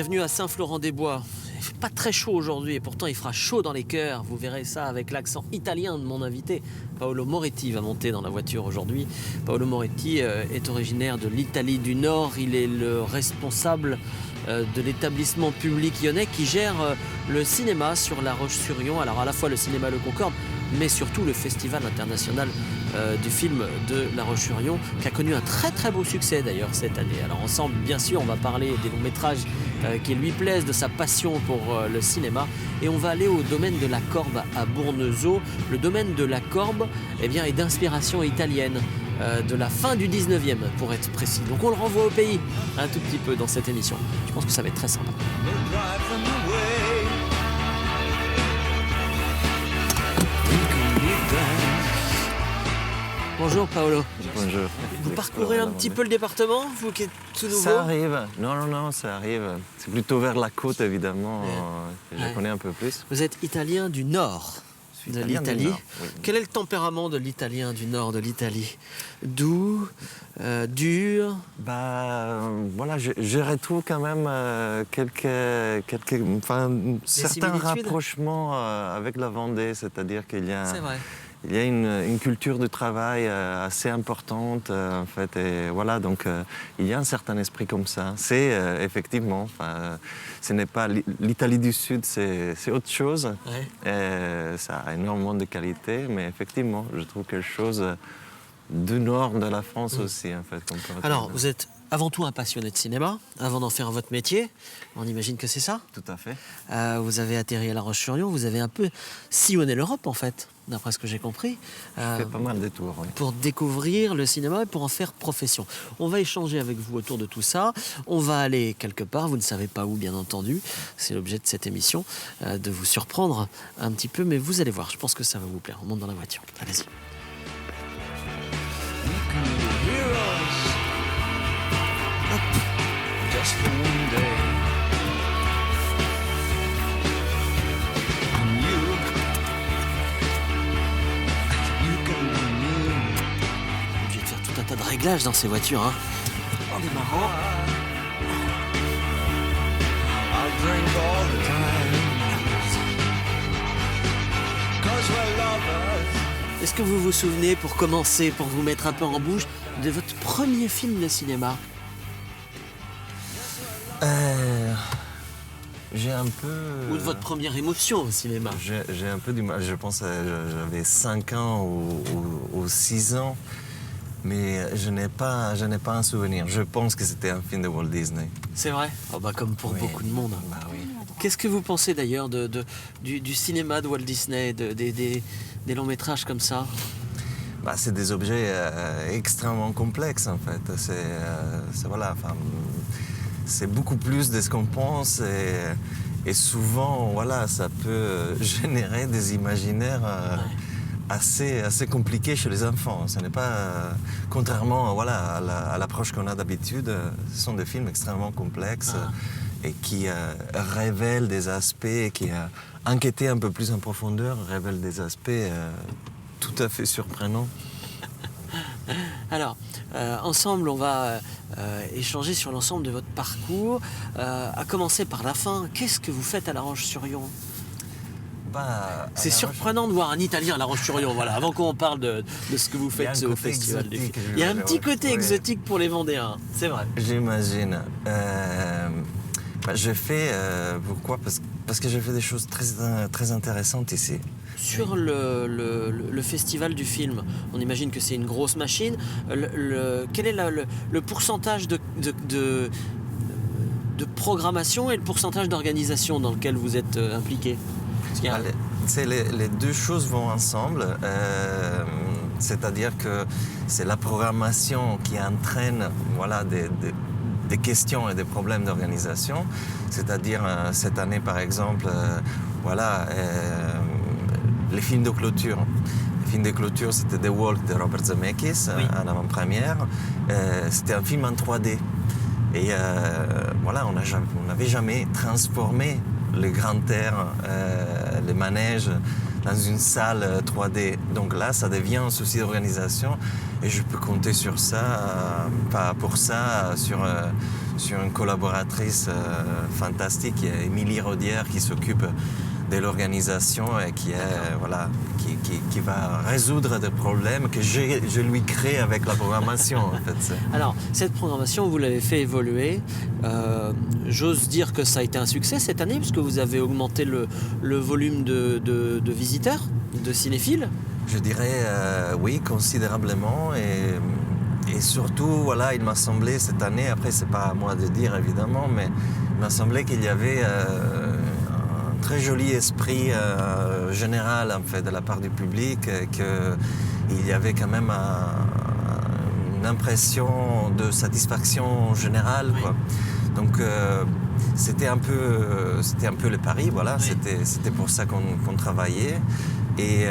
Bienvenue à Saint-Florent-des-Bois. Il fait pas très chaud aujourd'hui et pourtant il fera chaud dans les cœurs. Vous verrez ça avec l'accent italien de mon invité. Paolo Moretti va monter dans la voiture aujourd'hui. Paolo Moretti est originaire de l'Italie du Nord. Il est le responsable de l'établissement public lyonnais qui gère le cinéma sur La Roche-sur-Yon. Alors à la fois le cinéma Le Concorde, mais surtout le Festival international du film de La Roche-sur-Yon, qui a connu un très très beau succès d'ailleurs cette année. Alors ensemble, bien sûr, on va parler des longs métrages qui lui plaisent, de sa passion pour le cinéma. Et on va aller au domaine de la Corbe à Bournezeau. Le domaine de la Corbe est d'inspiration italienne, de la fin du 19e pour être précis. Donc on le renvoie au pays un tout petit peu dans cette émission. Je pense que ça va être très sympa. Bonjour Paolo. Bonjour. Vous parcourez un petit peu le département, vous qui êtes tout nouveau? Ça arrive. Non, ça arrive. C'est plutôt vers la côte, évidemment, que je connais un peu plus. Vous êtes italien du nord de l'Italie. Oui. Quel est le tempérament de l'italien du nord de l'Italie? Doux, dur? Voilà, je retrouve quand même certains rapprochements avec la Vendée, c'est-à-dire qu'il y a... C'est vrai. Il y a une culture de travail assez importante, en fait, et voilà, donc il y a un certain esprit comme ça. C'est effectivement, ce n'est pas l'Italie du Sud, c'est autre chose. Ouais. Ça a énormément de qualité, mais effectivement, je trouve quelque chose du nord de la France aussi, en fait. Alors, vous êtes avant tout un passionné de cinéma, avant d'en faire votre métier. On imagine que c'est ça? Tout à fait. Vous avez atterri à La Roche-sur-Yon, vous avez un peu sillonné l'Europe, en fait, d'après ce que j'ai compris. Je fais pas mal de tours, oui. Pour découvrir le cinéma et pour en faire profession. On va échanger avec vous autour de tout ça. On va aller quelque part, vous ne savez pas où, bien entendu. C'est l'objet de cette émission, de vous surprendre un petit peu, mais vous allez voir, je pense que ça va vous plaire. On monte dans la voiture. Allez-y. Just for one day. And you can be me. Je vais faire tout un tas de réglages dans ces voitures, hein. On est marrant. I'll drink all the time. 'Cause we're lovers. Est-ce que vous vous souvenez, pour commencer, pour vous mettre un peu en bouche, de votre premier film de cinéma? J'ai un peu... Ou de votre première émotion au cinéma? J'ai un peu du mal. Je pense que j'avais 5 ans ou 6 ans, mais je n'ai pas un souvenir. Je pense que c'était un film de Walt Disney. C'est vrai? Comme pour beaucoup de monde. Oui. Qu'est-ce que vous pensez d'ailleurs du cinéma de Walt Disney, des longs métrages comme ça? C'est des objets extrêmement complexes en fait. C'est beaucoup plus de ce qu'on pense et souvent ça peut générer des imaginaires assez compliqués chez les enfants. Ce n'est pas contrairement à l'approche qu'on a d'habitude. Ce sont des films extrêmement complexes et qui révèlent des aspects, qui enquêter un peu plus en profondeur révèlent des aspects tout à fait surprenants. Alors, ensemble, on va échanger sur l'ensemble de votre parcours, à commencer par la fin. Qu'est-ce que vous faites à La Roche-sur-Yon? C'est surprenant de voir un Italien à La Roche-sur-Yon, voilà, avant qu'on parle de ce que vous faites au festival des films. Il y a un petit côté exotique pour les Vendéens, c'est vrai. J'imagine. Je fais... pourquoi? Parce que j'ai fait des choses très intéressantes ici. Sur le festival du film, on imagine que c'est une grosse machine. Quel est le pourcentage de programmation et le pourcentage d'organisation dans lequel vous êtes impliqué? Les deux choses vont ensemble. C'est-à-dire que c'est la programmation qui entraîne des questions et des problèmes d'organisation. C'est-à-dire, cette année, par exemple, les films de clôture. Les films de clôture, c'était The Walk de Robert Zemeckis, en avant-première. C'était un film en 3D. Et on n'avait jamais transformé le grand air, les manèges, dans une salle 3D. Donc là, ça devient un souci d'organisation et je peux compter sur ça, sur une collaboratrice fantastique, qui est Émilie Rodière, qui s'occupe de l'organisation et qui va résoudre des problèmes que je lui crée avec la programmation. En fait. Alors, cette programmation, vous l'avez fait évoluer. J'ose dire que ça a été un succès cette année, puisque vous avez augmenté le volume de visiteurs, de cinéphiles. Je dirais oui, considérablement. Et surtout, il m'a semblé cette année, après c'est pas à moi de dire évidemment, mais il m'a semblé qu'il y avait un très joli esprit général en fait de la part du public, qu'il y avait quand même une impression de satisfaction générale. Oui. Quoi. Donc c'était un peu le pari, voilà. Oui. C'était pour ça qu'on travaillait. Et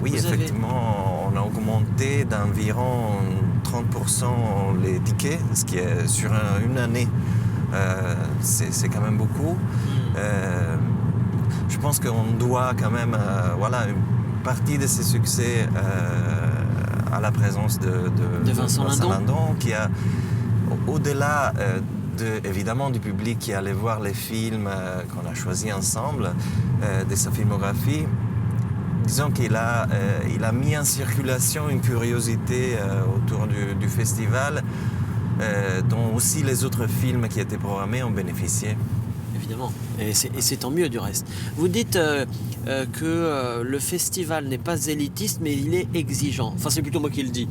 oui, effectivement, on a augmenté d'environ 30% les tickets, ce qui est sur une année, c'est quand même beaucoup. Je pense qu'on doit quand même, une partie de ces succès à la présence de Vincent Lindon, qui a, au-delà évidemment du public qui allait voir les films qu'on a choisis ensemble, de sa filmographie. Disons qu'il a mis en circulation une curiosité autour du festival dont aussi les autres films qui étaient programmés ont bénéficié. Évidemment, et c'est tant mieux du reste. Vous dites que le festival n'est pas élitiste, mais il est exigeant. Enfin, c'est plutôt moi qui le dis.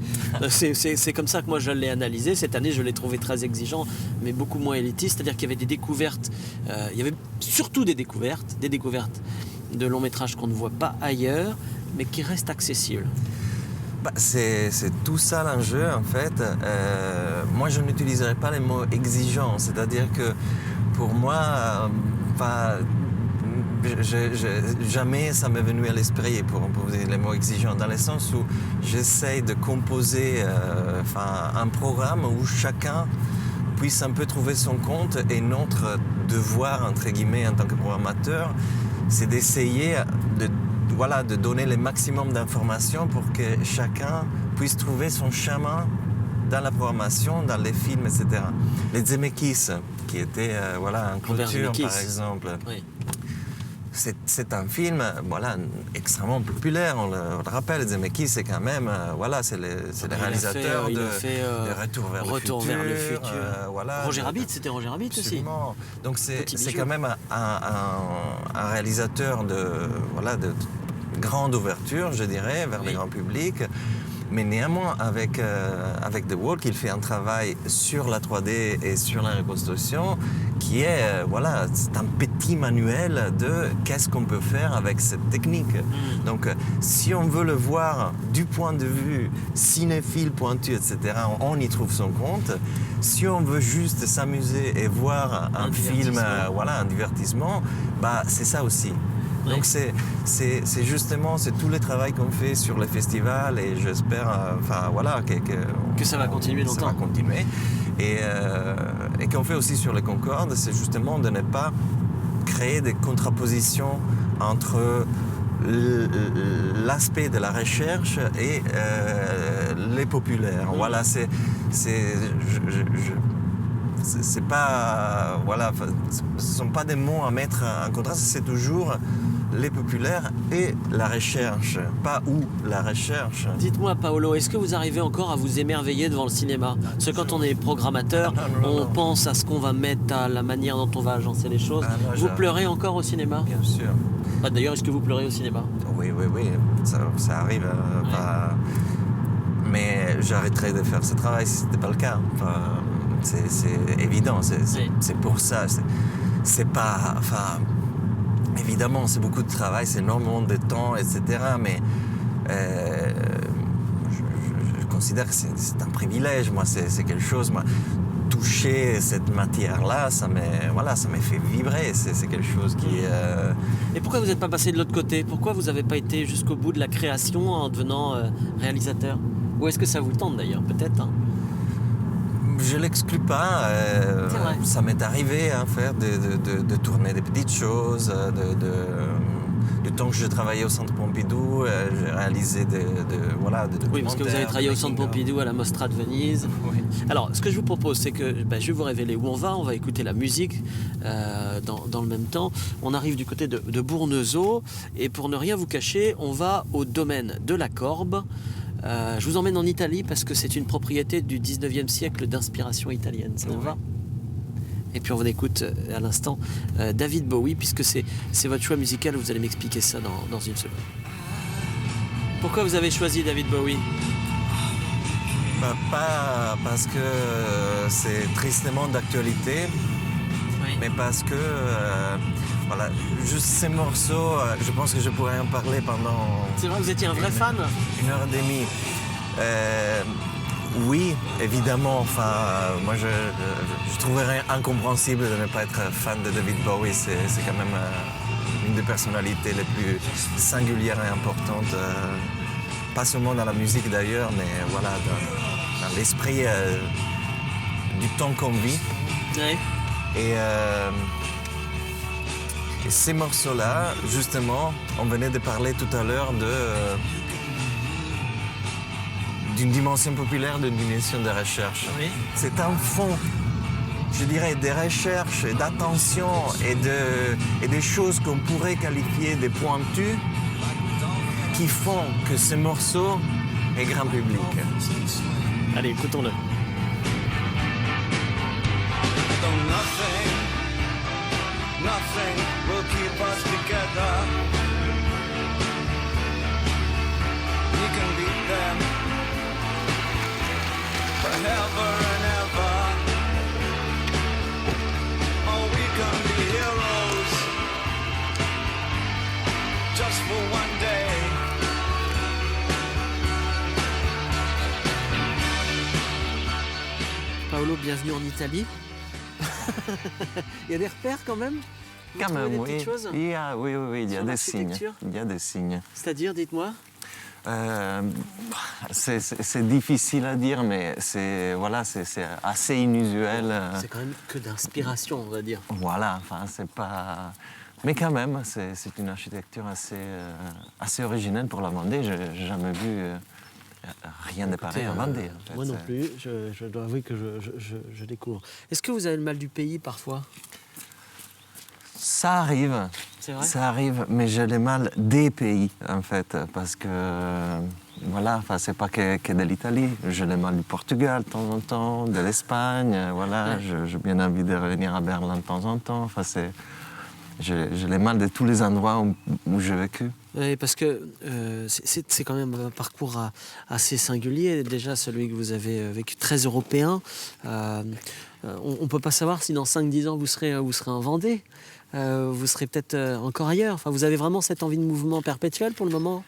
C'est comme ça que moi je l'ai analysé. Cette année, je l'ai trouvé très exigeant, mais beaucoup moins élitiste. C'est-à-dire qu'il y avait des découvertes, il y avait surtout des découvertes de longs métrages qu'on ne voit pas ailleurs, mais qui restent accessibles. C'est tout ça l'enjeu en fait. Moi je n'utiliserai pas les mots exigeants, c'est-à-dire que pour moi, jamais ça m'est venu à l'esprit pour dire les mots exigeants, dans le sens où j'essaye de composer un programme où chacun puisse un peu trouver son compte, et notre devoir entre guillemets en tant que programmateur, c'est d'essayer de donner le maximum d'informations pour que chacun puisse trouver son chemin dans la programmation, dans les films, etc. Les Zemeckis, qui était en clôture par exemple, oui. C'est un film extrêmement populaire, on le rappelle. Zemeckis, c'est quand même c'est le réalisateur de Retour vers le futur. Roger Rabbit, c'était Roger Rabbit absolument. aussi. Donc c'est quand même un réalisateur de grande ouverture, je dirais, vers le grand public. Mais néanmoins, avec The Walk, il fait un travail sur la 3D et sur la reconstruction qui est, c'est un petit manuel de qu'est-ce qu'on peut faire avec cette technique. Donc, si on veut le voir du point de vue cinéphile, pointu, etc., on y trouve son compte. Si on veut juste s'amuser et voir un film, un divertissement, c'est ça aussi. Donc c'est justement tout le travail qu'on fait sur le festival, et j'espère que ça va continuer longtemps. Ça va continuer. Et qu'on fait aussi sur les Concordes, c'est justement de ne pas créer des contrapositions entre l'aspect de la recherche et les populaires. Voilà, c'est pas ce sont pas des mots à mettre en contraste, c'est toujours les populaires et la recherche, pas ou la recherche. Dites-moi Paolo, est-ce que vous arrivez encore à vous émerveiller devant le cinéma? Parce que quand on est programmateur, on pense à ce qu'on va mettre, à la manière dont on va agencer les choses. Vous pleurez encore au cinéma? Bien sûr. D'ailleurs, est-ce que vous pleurez au cinéma? Oui, ça arrive. Mais j'arrêterai de faire ce travail si ce n'était pas le cas. C'est évident, c'est pour ça. C'est pas... évidemment, c'est beaucoup de travail, c'est énormément de temps, etc. Mais je considère que c'est un privilège. Moi, c'est quelque chose... toucher cette matière-là, ça me fait vibrer. C'est quelque chose qui... Et pourquoi vous n'êtes pas passé de l'autre côté? Pourquoi vous n'avez pas été jusqu'au bout de la création en devenant réalisateur? Ou est-ce que ça vous tente d'ailleurs? Peut-être, hein. Je ne l'exclus pas. Ça m'est arrivé de tourner des petites choses, de tant que je travaillais au Centre Pompidou, j'ai réalisé des documentaires. Oui, parce que vous avez travaillé au Centre Pompidou, à la Mostra de Venise. Oui. Alors, ce que je vous propose, c'est que je vais vous révéler où on va écouter la musique dans le même temps. On arrive du côté de Bournezeau, et pour ne rien vous cacher, on va au domaine de la Corbe. Je vous emmène en Italie parce que c'est une propriété du 19e siècle d'inspiration italienne. Ça vous va ? Et puis on écoute à l'instant David Bowie, puisque c'est votre choix musical. Vous allez m'expliquer ça dans une seconde. Pourquoi vous avez choisi David Bowie ? Pas parce que c'est tristement d'actualité, mais parce que voilà, juste ces morceaux, je pense que je pourrais en parler pendant... C'est vrai, vous étiez un vrai fan ? 1h30. Oui, évidemment. Enfin, moi, je trouverais incompréhensible de ne pas être fan de David Bowie. C'est quand même une des personnalités les plus singulières et importantes, pas seulement dans la musique d'ailleurs, mais voilà, dans l'esprit du temps qu'on vit. Oui. Et ces morceaux-là, justement, on venait de parler tout à l'heure d'une dimension populaire, d'une dimension de recherche. Oui. C'est un fond, je dirais, des recherches, d'attention et des choses qu'on pourrait qualifier de pointues qui font que ce morceau est grand public. Allez, écoutons-le. Nothing will keep us together. We can beat them forever and ever. Oh, we can be heroes just for one day. Paolo, bienvenue en Italie. Il y a des repères quand même ? Vous Quand trouvez même, des oui. petites choses ? Oui, il y a Sur des signes. l'architecture ? Il y a des signes. C'est-à-dire, dites-moi. C'est difficile à dire, mais c'est assez inusuel. C'est quand même que d'inspiration, on va dire. Voilà, enfin, c'est pas... Mais quand même, c'est une architecture assez originelle pour la Vendée. Je n'ai jamais vu rien de pareil en Vendée. En fait. Moi non plus, je dois avouer que je découvre. Est-ce que vous avez le mal du pays parfois ? Ça arrive. C'est vrai ? Ça arrive, mais j'ai le mal des pays, en fait, parce que, voilà, enfin, c'est pas que de l'Italie. J'ai le mal du Portugal de temps en temps, de l'Espagne, voilà. Ouais. J'ai bien envie de revenir à Berlin de temps en temps. Enfin, j'ai le mal de tous les endroits où j'ai vécu. Oui, parce que c'est quand même un parcours assez singulier. Déjà, celui que vous avez vécu, très européen. On ne peut pas savoir si dans 5-10 ans, vous serez en Vendée. Vous serez peut-être encore ailleurs. Enfin, vous avez vraiment cette envie de mouvement perpétuel pour le moment ?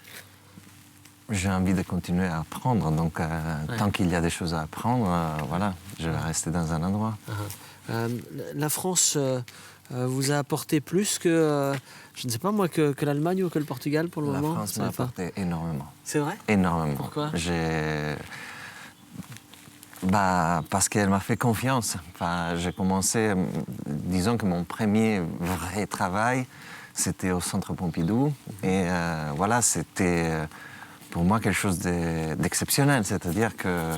J'ai envie de continuer à apprendre, donc tant qu'il y a des choses à apprendre, voilà, je vais rester dans un endroit. La France vous a apporté plus que, je ne sais pas moi, que l'Allemagne ou que le Portugal pour le moment ? La France m'a apporté énormément. C'est vrai ? Énormément. Pourquoi ? Parce qu'elle m'a fait confiance. Enfin, j'ai commencé, disons que mon premier vrai travail, c'était au Centre Pompidou. Et voilà, c'était pour moi quelque chose d'exceptionnel. C'est-à-dire que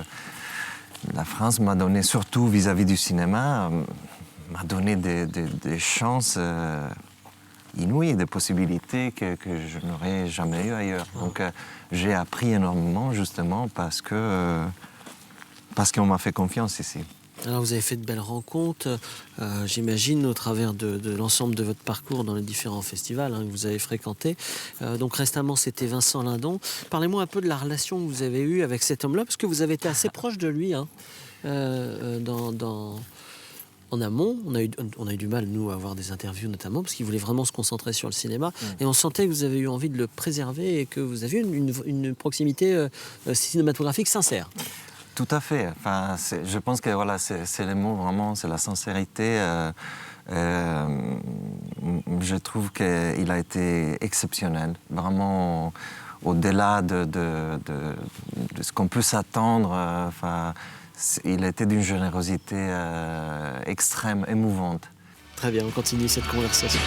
la France m'a donné, surtout vis-à-vis du cinéma, m'a donné des chances inouïes, des possibilités que je n'aurais jamais eues ailleurs. Donc j'ai appris énormément justement parce qu'on m'a fait confiance ici. Alors vous avez fait de belles rencontres, j'imagine, au travers de l'ensemble de votre parcours dans les différents festivals que vous avez fréquentés. Donc récemment, c'était Vincent Lindon. Parlez-moi un peu de la relation que vous avez eue avec cet homme-là, parce que vous avez été assez proche de lui en amont. On a eu du mal, nous, à avoir des interviews notamment, parce qu'il voulait vraiment se concentrer sur le cinéma. Et on sentait que vous avez eu envie de le préserver et que vous aviez une proximité cinématographique sincère. Tout à fait. Enfin, je pense que voilà, c'est le mot vraiment, c'est la sincérité. Je trouve qu'il a été exceptionnel, vraiment au-delà de ce qu'on peut s'attendre. Il était d'une générosité extrême, émouvante. Très bien, on continue cette conversation.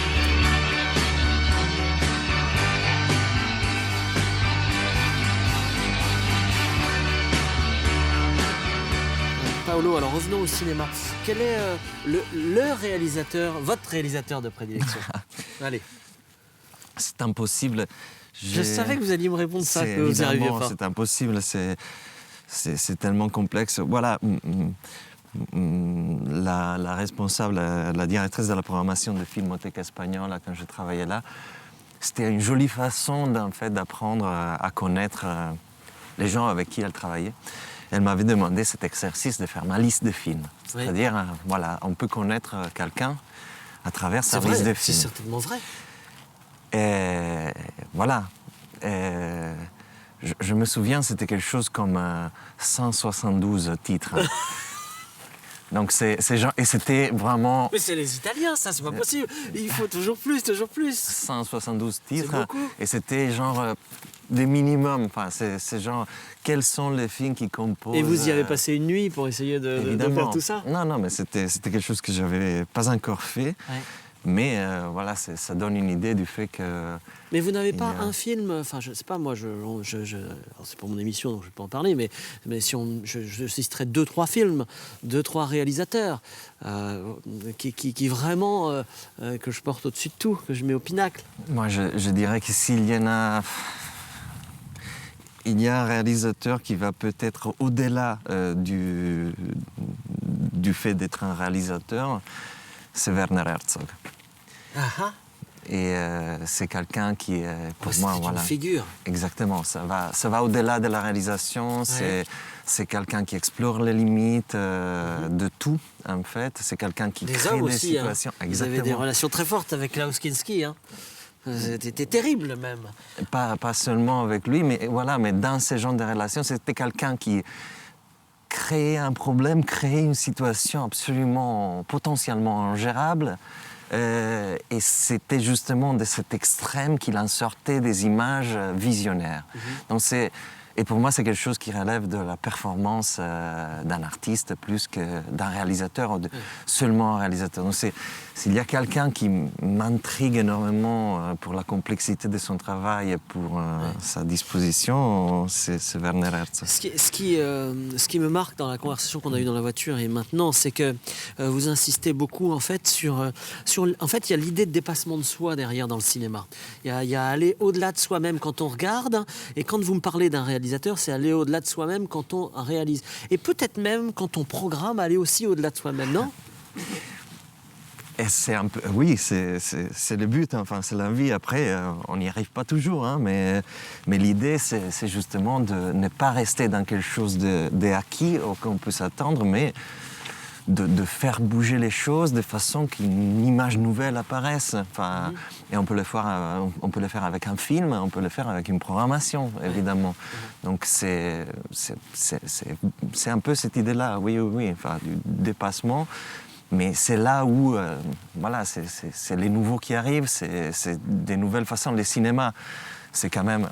Paolo, alors revenons au cinéma. Quel est le réalisateur, votre réalisateur de prédilection? Allez. C'est impossible. Je savais que vous alliez me répondre ça, que vous n'y arriviez pas. C'est impossible, c'est tellement complexe. Voilà, la responsable, la directrice de la programmation de Filmothèque Espagnole, quand je travaillais là, c'était une jolie façon en fait, d'apprendre à connaître les gens avec qui elle travaillait. Elle m'avait demandé cet exercice de faire ma liste de films. Oui. C'est-à-dire, voilà, on peut connaître quelqu'un à travers sa liste de films. C'est certainement vrai. Et voilà. Et je me souviens, c'était quelque chose comme 172 titres. Donc c'est genre, et c'était vraiment... Mais c'est les Italiens, ça, c'est pas possible. Il faut toujours plus, toujours plus. 172 titres. C'est beaucoup. Et c'était genre des minimums. Enfin, c'est genre, quels sont les films qui composent... Et vous y avez passé une nuit pour essayer de faire tout ça? Non, mais c'était quelque chose que j'avais pas encore fait. Ouais. Mais voilà, ça donne une idée du fait que... Mais vous n'avez pas un film, enfin je sais pas, moi, alors, c'est pour mon émission donc je peux en parler, mais si je citerais 2-3 films, 2-3 réalisateurs qui vraiment, que je porte au-dessus de tout, que je mets au pinacle. Moi je dirais que s'il y en a... Il y a un réalisateur qui va peut-être au-delà du fait d'être un réalisateur, c'est Werner Herzog. Ah. Et c'est quelqu'un qui est, pour moi, c'est voilà. une figure. Exactement, ça va au-delà de la réalisation. Ouais. C'est quelqu'un qui explore les limites de tout, en fait. C'est quelqu'un qui crée des situations. Hein. Vous avez des relations très fortes avec Klaus Kinski. Hein. C'était terrible même. Pas seulement avec lui, mais voilà, mais dans ce genre de relations, c'était quelqu'un qui créait un problème, créait une situation absolument, potentiellement ingérable. Et c'était justement de cet extrême qu'il en sortait des images visionnaires. Donc et pour moi, c'est quelque chose qui relève de la performance d'un artiste plus que d'un réalisateur ou seulement un réalisateur. Donc s'il y a quelqu'un qui m'intrigue énormément pour la complexité de son travail et pour sa disposition, c'est Werner Herzog. Ce qui me marque dans la conversation qu'on a eue dans la voiture et maintenant, c'est que vous insistez beaucoup en fait sur en fait, il y a l'idée de dépassement de soi derrière dans le cinéma. Il y a aller au-delà de soi-même quand on regarde, et quand vous me parlez d'un réalisateur, c'est aller au-delà de soi-même quand on réalise. Et peut-être même quand on programme, aller aussi au-delà de soi-même, non? Et c'est un peu, oui, c'est le but, hein. Enfin, c'est la vie. Après, on n'y arrive pas toujours, hein, mais l'idée, c'est justement de ne pas rester dans quelque chose d'acquis auquel on peut s'attendre, mais de faire bouger les choses de façon qu'une image nouvelle apparaisse. Enfin, et on peut le faire avec un film, on peut le faire avec une programmation, évidemment. Donc c'est un peu cette idée-là, oui, enfin, du dépassement. Mais c'est là où, voilà, c'est les nouveaux qui arrivent, c'est des nouvelles façons. Le cinéma, c'est quand même,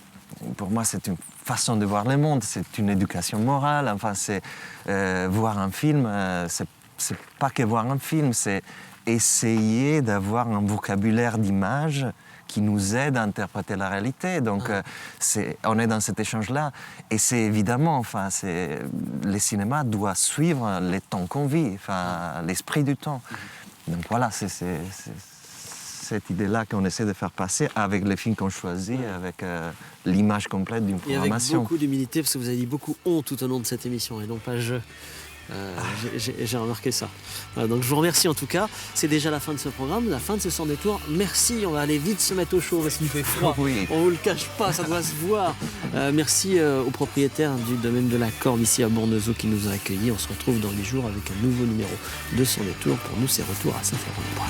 pour moi, c'est une façon de voir le monde, c'est une éducation morale. Enfin, c'est voir un film, c'est pas que voir un film, c'est essayer d'avoir un vocabulaire d'images qui nous aide à interpréter la réalité. Donc, on est dans cet échange-là. Et c'est évidemment, enfin, le cinéma doit suivre les temps qu'on vit, enfin, l'esprit du temps. Donc voilà, c'est cette idée-là qu'on essaie de faire passer avec les films qu'on choisit, avec l'image complète d'une programmation. Et avec beaucoup d'humilité, parce que vous avez dit beaucoup « on » tout au long de cette émission, et non pas « je ». J'ai remarqué ça. Voilà, donc je vous remercie en tout cas. C'est déjà la fin de ce programme, la fin de ce Sans Détour. Merci, on va aller vite se mettre au chaud parce qu'il fait froid. Oui. On ne vous le cache pas, ça doit se voir. Merci au propriétaire du domaine de la Corne ici à Bournezeau qui nous a accueillis. On se retrouve dans les jours avec un nouveau numéro de Sans Détour. Pour nous, c'est retour à Saint-Florent-de-Brac.